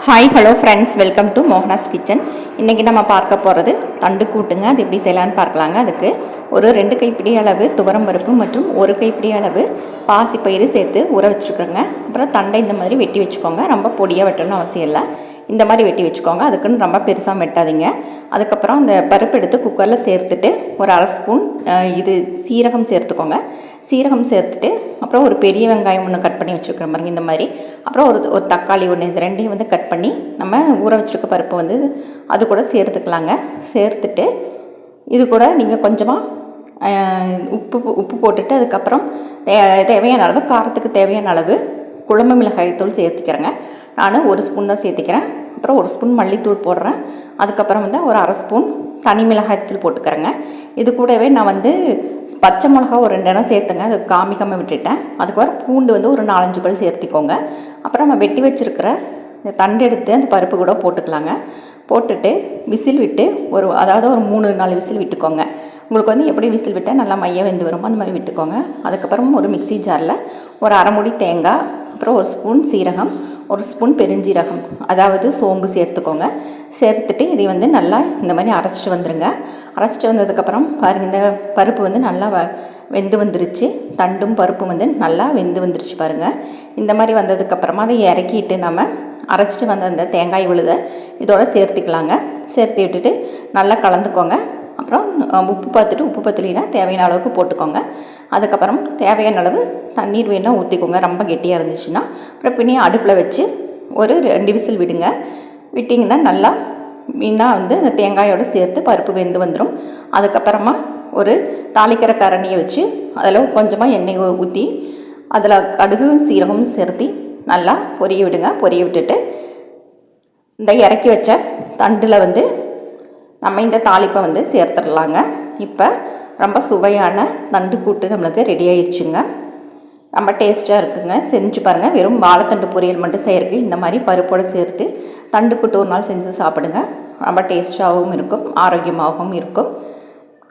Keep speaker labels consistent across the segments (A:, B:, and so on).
A: Hi hello friends, welcome to Mohana's kitchen. இன்றைக்கி நம்ம பார்க்க போகிறது தண்டு கூட்டுங்க. அது எப்படி செய்யலான்னு பார்க்கலாங்க. அதுக்கு ஒரு 2 கைப்பிடி அளவு துவரம் பருப்பு மற்றும் 1 கைப்பிடி அளவு பாசிப்பயிறு சேர்த்து ஊற வச்சுருக்குறேங்க. அப்புறம் தண்டை இந்த மாதிரி வெட்டி வச்சுக்கோங்க. ரொம்ப பொடியாக வெட்டணும்னு அவசியம் இல்லை, இந்த மாதிரி வெட்டி வச்சுக்கோங்க. அதுக்குன்னு ரொம்ப பெருசாக வெட்டாதீங்க. அதுக்கப்புறம் அந்த பருப்பு எடுத்து குக்கரில் சேர்த்துட்டு ஒரு அரை ஸ்பூன் சீரகம் சேர்த்துக்கோங்க. சீரகம் சேர்த்துட்டு அப்புறம் ஒரு பெரிய வெங்காயம் ஒன்று கட் பண்ணி வச்சுருக்கிற மாதிரி இந்த மாதிரி, அப்புறம் ஒரு தக்காளி ஒன்று, இது ரெண்டையும் வந்து கட் பண்ணி நம்ம ஊற வச்சுருக்க பருப்பு வந்து அது கூட சேர்த்துக்கலாங்க. சேர்த்துட்டு இது கூட நீங்கள் கொஞ்சமாக உப்பு போட்டுட்டு அதுக்கப்புறம் தேவையான அளவு, காரத்துக்கு தேவையான அளவு குழம்பு மிளகாய் தூள் சேர்த்துக்கிறேங்க. நான் 1 ஸ்பூன் தான் சேர்த்துக்கிறேன். அப்புறம் 1 ஸ்பூன் மல்லித்தூள் போடுறேன். அதுக்கப்புறம் வந்து ஒரு அரை ஸ்பூன் தனி மிளகாய்த்தூள் போட்டுக்கிறேங்க. இது கூடவே நான் வந்து பச்சை மிளகா ஒரு 2 எண்ணம் சேர்த்துங்க, அது காமிக்காமல் விட்டுட்டேன். அதுக்கப்புறம் பூண்டு வந்து ஒரு 4-5 பல் சேர்த்திக்கோங்க. அப்புறம் நம்ம வெட்டி வச்சுருக்கிற தண்டு எடுத்து அந்த பருப்பு கூட போட்டுக்கலாங்க. போட்டுட்டு விசில் விட்டு ஒரு 3-4 விசில் விட்டுக்கோங்க. உங்களுக்கு வந்து எப்படி விசில் விட்டால் நல்லா மையம் வெந்து வருமோ அந்த மாதிரி விட்டுக்கோங்க. அதுக்கப்புறம் ஒரு மிக்ஸி ஜாரில் ஒரு அரை மூடி தேங்காய், அப்புறம் 1 ஸ்பூன் சீரகம், 1 ஸ்பூன் பெருஞ்சீரகம், அதாவது சோம்பு சேர்த்துக்கோங்க. சேர்த்துட்டு இதை வந்து நல்லா இந்த மாதிரி அரைச்சிட்டு வந்துடுங்க. அரைச்சிட்டு வந்ததுக்கப்புறம் பாருங்கள், இந்த பருப்பு வந்து நல்லா வெந்து வந்துருச்சு. தண்டும் பருப்பும் வந்து நல்லா வெந்து வந்துருச்சு பாருங்கள். இந்த மாதிரி வந்ததுக்கப்புறமா அதை இறக்கிட்டு நம்ம அரைச்சிட்டு வந்த அந்த தேங்காய் விழுதை இதோட சேர்த்துக்கலாங்க. சேர்த்து விட்டுட்டு நல்லா கலந்துக்கோங்க. அப்புறம் உப்பு பார்த்துட்டு, உப்பு பத்தலைன்னா தேவையான அளவுக்கு போட்டுக்கோங்க. அதுக்கப்புறம் தேவையான அளவு தண்ணீர் வேணால் ஊற்றிக்கோங்க, ரொம்ப கெட்டியாக இருந்துச்சுன்னா. அப்புறம் பின்னே அடுப்பில் வச்சு ஒரு 2 விசில் விடுங்க. விட்டிங்கன்னா நல்லா மீனாக வந்து அந்த தேங்காயோடு சேர்த்து பருப்பு வெந்து வந்துடும். அதுக்கப்புறமா ஒரு தாளிக்கிற கரண்டியை வச்சு அதில் கொஞ்சமாக எண்ணெய் ஊற்றி அதில் கடுகும் சீரகமும் சேர்த்து நல்லா பொரிய விடுங்க. பொரிய விட்டுட்டு இந்த இறக்கி வச்ச தண்டில் வந்து நம்ம இந்த தாளிப்பை வந்து சேர்த்துடலாங்க. இப்போ ரொம்ப சுவையான தண்டு கூட்டு நம்மளுக்கு ரெடி ஆயிடுச்சுங்க. ரொம்ப டேஸ்ட்டாக இருக்குங்க. செஞ்சு பாருங்கள். வெறும் வாழைத்தண்டு பொரியல் மட்டும் செய்யறதுக்கு இந்த மாதிரி பருப்போடு சேர்த்து தண்டு கூட்டு ஒரு நாள் செஞ்சு சாப்பிடுங்க. ரொம்ப டேஸ்ட்டாகவும் இருக்கும், ஆரோக்கியமாகவும் இருக்கும்.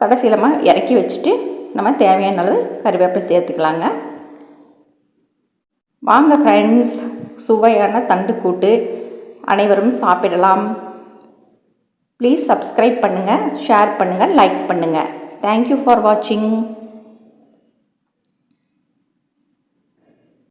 A: கடைசியில் இறக்கி வச்சுட்டு நம்ம தேவையான அளவு கறிவேப்பிலை சேர்த்துக்கலாங்க. வாங்க ஃப்ரெண்ட்ஸ், சுவையான தண்டு கூட்டு அனைவரும் சாப்பிடலாம். ப்ளீஸ் சப்ஸ்கிரைப் பண்ணுங்கள், ஷேர் பண்ணுங்கள், லைக் பண்ணுங்கள். தேங்க்யூ ஃபார் வாட்சிங்.